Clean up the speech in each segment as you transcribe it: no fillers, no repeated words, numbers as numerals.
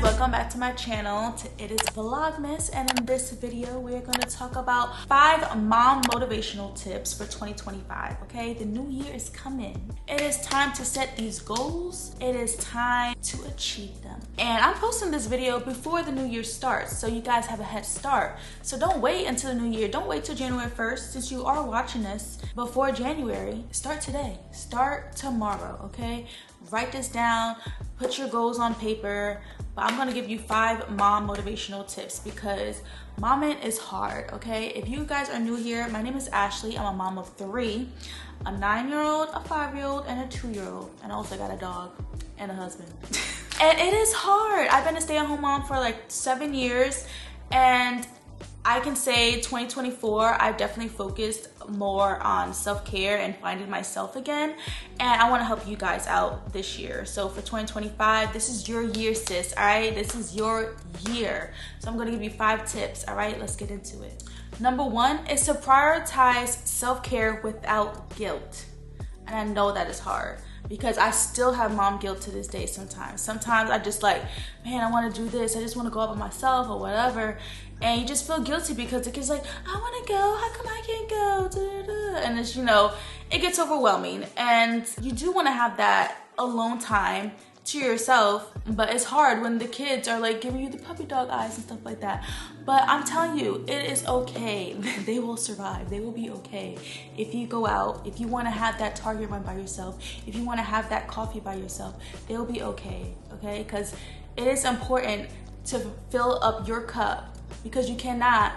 welcome back to my channel. It is VLOGMAS, and in this video we're going to talk about 5 mom motivational tips for 2025. Okay, the new year is coming. It is time to set these goals. It is time to achieve them, and I'm posting this video before the new year starts, so you guys have a head start. So don't wait until the new year. Don't wait till January 1st. Since you are watching this before January, start today. Start tomorrow. Okay, write this down, put your goals on paper. But I'm gonna give you 5 mom motivational tips because momming is hard. Okay, if you guys are new here, my name is Ashley. I'm a mom of 3, a 9-year-old, a 5-year-old, and a 2-year-old, and I also got a dog and a husband. And it is hard. I've been a stay-at-home mom for like 7 years, and I can say 2024, I've definitely focused more on self-care and finding myself again. And I want to help you guys out this year. So for 2025, this is your year, sis, all right? This is your year. So I'm going to give you 5 tips, all right? Let's get into it. Number 1 is to prioritize self-care without guilt. And I know that is hard, because I still have mom guilt to this day sometimes. Sometimes I just like, man, I want to do this. I just want to go out by myself or whatever. And you just feel guilty because the kid's like, I want to go. How come I can't go? Da, da, da. And it's, you know, it gets overwhelming. And you do want to have that alone time to yourself, but it's hard when the kids are like giving you the puppy dog eyes and stuff like that. But I'm telling you, it is okay. They will survive. They will be okay. If you go out, if you want to have that Target run by yourself, if you want to have that coffee by yourself, they'll be okay, okay? Because it is important to fill up your cup, because you cannot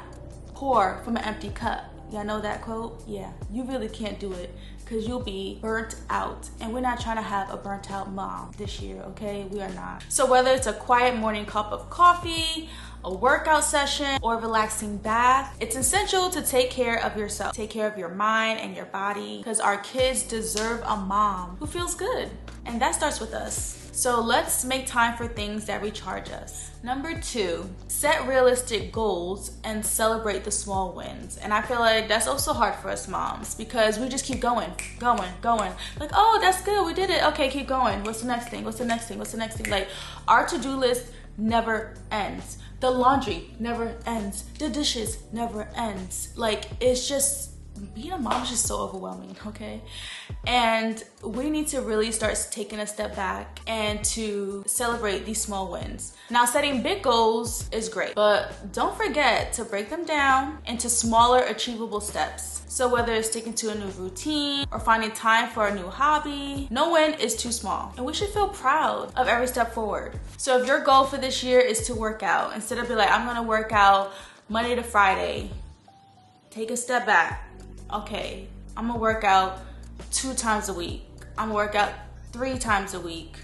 pour from an empty cup. Y'all know that quote? Yeah, you really can't do it, because you'll be burnt out, and we're not trying to have a burnt out mom this year, okay? We are not. So whether it's a quiet morning cup of coffee, a workout session, or a relaxing bath, it's essential to take care of yourself. Take care of your mind and your body, because our kids deserve a mom who feels good, and that starts with us. So let's make time for things that recharge us. Number 2, set realistic goals and celebrate the small wins. And I feel like that's also hard for us moms, because we just keep going. Like, oh, that's good, we did it. Okay, keep going. What's the next thing? What's the next thing? What's the next thing? Like, our to-do list never ends. The laundry never ends. The dishes never ends. Like, it's just, being a mom is just so overwhelming, okay? And we need to really start taking a step back and to celebrate these small wins. Now, setting big goals is great, but don't forget to break them down into smaller, achievable steps. So whether it's sticking to a new routine or finding time for a new hobby, no win is too small. And we should feel proud of every step forward. So if your goal for this year is to work out, instead of being like, I'm gonna work out Monday to Friday, take a step back. Okay, I'm gonna work out 2 times a week. I'm gonna work out 3 times a week.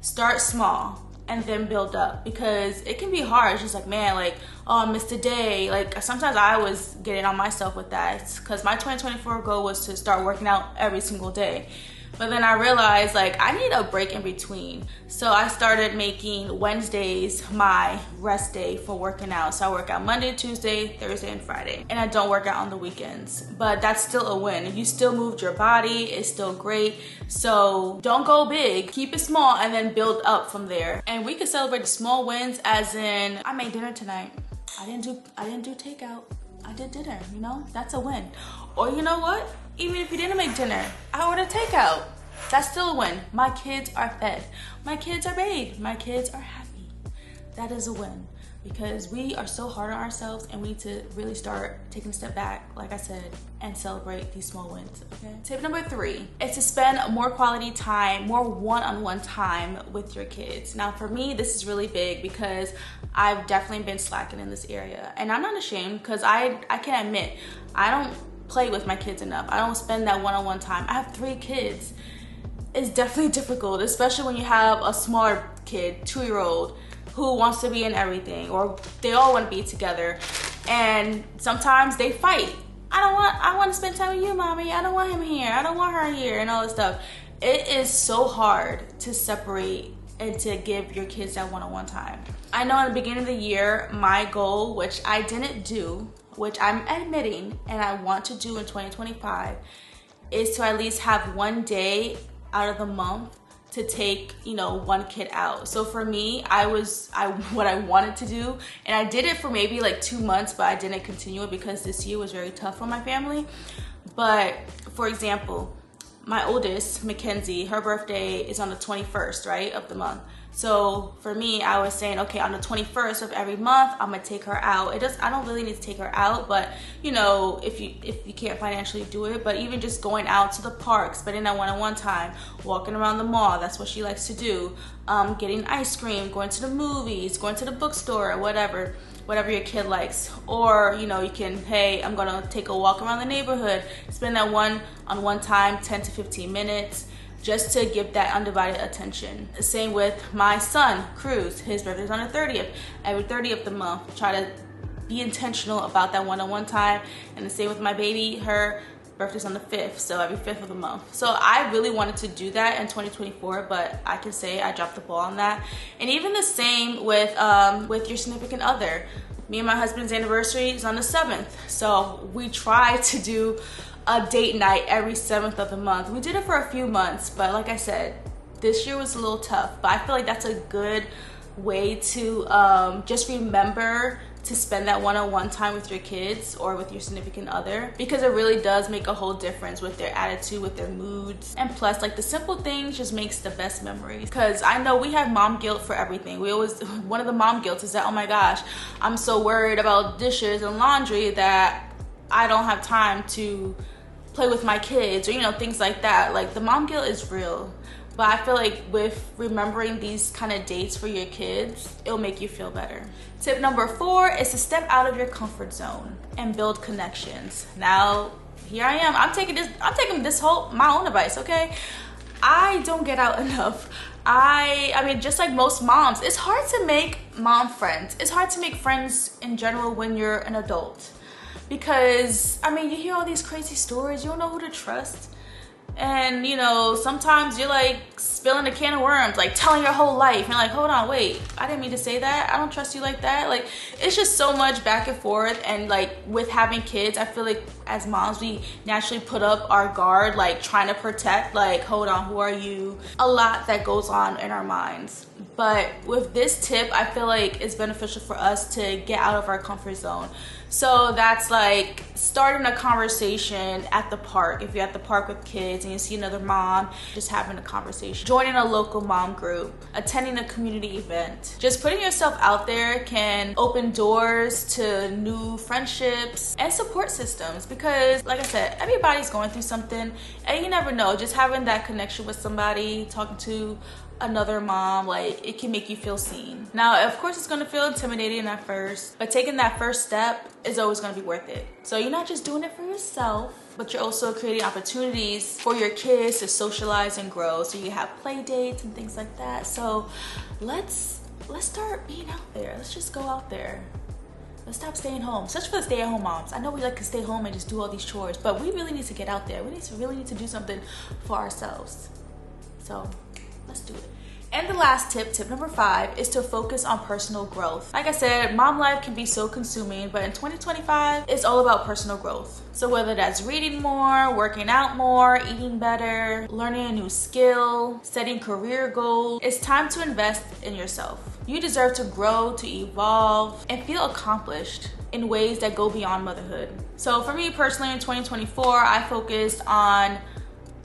Start small and then build up, because it can be hard. It's just like, man, like, oh, I missed a day. Like, sometimes I was getting on myself with that, because my 2024 goal was to start working out every single day. But then I realized, like, I need a break in between. So I started making Wednesdays my rest day for working out. So I work out Monday, Tuesday, Thursday, and Friday. And I don't work out on the weekends. But that's still a win. You still moved your body. It's still great. So don't go big. Keep it small and then build up from there. And we can celebrate the small wins, as in, I made dinner tonight. I didn't do takeout. I did dinner, you know? That's a win. Or you know what? Even if you didn't make dinner, I ordered takeout. That's still a win. My kids are fed. My kids are bathed. My kids are happy. That is a win, because we are so hard on ourselves, and we need to really start taking a step back, like I said, and celebrate these small wins, okay? Tip number 3 is to spend more quality time, more one-on-one time with your kids. Now, for me, this is really big, because I've definitely been slacking in this area, and I'm not ashamed, because I can admit I don't play with my kids enough. I don't spend that one-on-one time. I have 3 kids. It's definitely difficult, especially when you have a smaller kid, 2-year-old, who wants to be in everything, or they all want to be together, and sometimes they fight. I want to spend time with you, mommy. I don't want him here. I don't want her here, and all this stuff. It is so hard to separate and to give your kids that one-on-one time. I know in the beginning of the year, my goal, which I didn't do, which I'm admitting and I want to do in 2025, is to at least have one day out of the month to take, you know, one kid out. So for me, what I wanted to do, and I did it for maybe like 2 months, but I didn't continue it because this year was very tough for my family. But for example, my oldest, Mackenzie, her birthday is on the 21st, right, of the month. So for me, I was saying, okay, on the 21st of every month, I'm gonna take her out. I don't really need to take her out, but you know, if you can't financially do it, but even just going out to the park, spending that one-on-one time, walking around the mall, that's what she likes to do, getting ice cream, going to the movies, going to the bookstore, whatever your kid likes. Or, you know, you can, hey, I'm gonna take a walk around the neighborhood, spend that one-on-one time, 10 to 15 minutes, just to give that undivided attention. The same with my son, Cruz. His birthday's on the 30th. Every 30th of the month, try to be intentional about that one-on-one time. And the same with my baby, her birthday's on the 5th, so every 5th of the month. So I really wanted to do that in 2024, but I can say I dropped the ball on that. And even the same with your significant other. Me and my husband's anniversary is on the 7th, so we try to do a date night every 7th of the month. We did it for a few months, but like I said, this year was a little tough. But I feel like that's a good way to just remember to spend that one-on-one time with your kids or with your significant other, because it really does make a whole difference with their attitude, with their moods. And plus, like, the simple things just makes the best memories. Because I know we have mom guilt for everything. One of the mom guilt is that, oh my gosh, I'm so worried about dishes and laundry that I don't have time to play with my kids, or you know, things like that. Like, the mom guilt is real, but I feel like with remembering these kind of dates for your kids, it'll make you feel better. Tip number 4 is to step out of your comfort zone and build connections. Now, here I am. I'm taking my own advice, okay? I don't get out enough. I mean, just like most moms, it's hard to make mom friends. It's hard to make friends in general when you're an adult. Because, I mean, you hear all these crazy stories, you don't know who to trust. And, you know, sometimes you're like spilling a can of worms, like telling your whole life. You're like, hold on, wait, I didn't mean to say that. I don't trust you like that. Like, it's just so much back and forth. And like with having kids, I feel like as moms, we naturally put up our guard, like trying to protect, like, hold on, who are you? A lot that goes on in our minds. But with this tip, I feel like it's beneficial for us to get out of our comfort zone. So that's like starting a conversation at the park. If you're at the park with kids and you see another mom, just having a conversation. Joining a local mom group, attending a community event. Just putting yourself out there can open doors to new friendships and support systems, because like I said, everybody's going through something and you never know. Just having that connection with somebody, talking to another mom, like, it can make you feel seen. Now, of course, it's gonna feel intimidating at first, but taking that first step is always gonna be worth it. So you're not just doing it for yourself, but you're also creating opportunities for your kids to socialize and grow. So you have play dates and things like that. So let's start being out there. Let's just go out there. Let's stop staying home. Especially for the stay-at-home moms. I know we like to stay home and just do all these chores, but we really need to get out there. We really need to do something for ourselves. So let's do it. And the last tip, tip number 5, is to focus on personal growth. Like I said, mom life can be so consuming, but in 2025, it's all about personal growth. So whether that's reading more, working out more, eating better, learning a new skill, setting career goals, it's time to invest in yourself. You deserve to grow, to evolve, and feel accomplished in ways that go beyond motherhood. So for me personally, in 2024, I focused on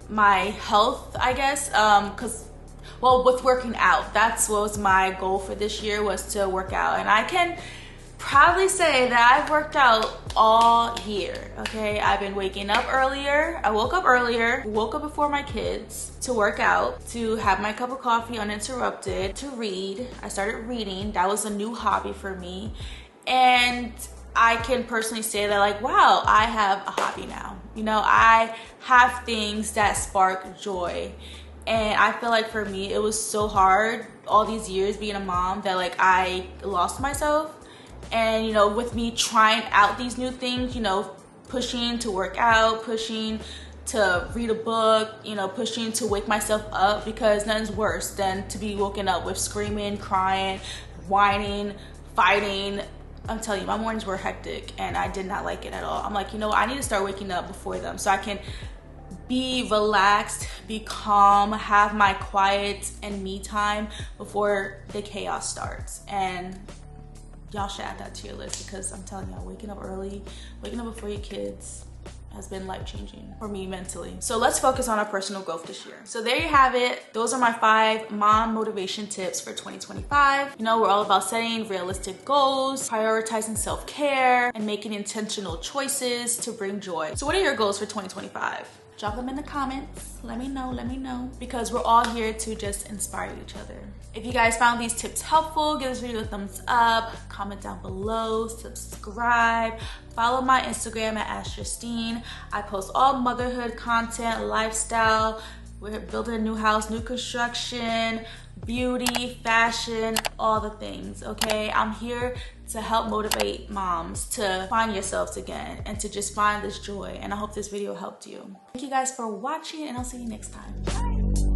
my health, I guess, well, with working out, that's what was my goal for this year, was to work out. And I can proudly say that I've worked out all year, okay? I've been waking up earlier. I woke up earlier, woke up before my kids to work out, to have my cup of coffee uninterrupted, to read. I started reading. That was a new hobby for me. And I can personally say that, like, wow, I have a hobby now. You know, I have things that spark joy. And I feel like for me, it was so hard all these years being a mom that, like, I lost myself. And, you know, with me trying out these new things, you know, pushing to work out, pushing to read a book, you know, pushing to wake myself up, because nothing's worse than to be woken up with screaming, crying, whining, fighting. I'm telling you, my mornings were hectic and I did not like it at all. I'm like, you know, I need to start waking up before them so I can be relaxed, be calm, have my quiet and me time before the chaos starts. And y'all should add that to your list, because I'm telling y'all, waking up early, waking up before your kids has been life-changing for me mentally. So let's focus on our personal growth this year. So there you have it. Those are my 5 mom motivation tips for 2025. You know, we're all about setting realistic goals, prioritizing self-care, and making intentional choices to bring joy. So what are your goals for 2025? Drop them in the comments. Let me know, because we're all here to just inspire each other. If you guys found these tips helpful, give this video a thumbs up, comment down below, subscribe, follow my Instagram at @AskJustine. I post all motherhood content, lifestyle. We're building a new house, new construction, beauty, fashion, all the things, okay? I'm here to help motivate moms to find yourselves again and to just find this joy. And I hope this video helped you. Thank you guys for watching, and I'll see you next time. Bye.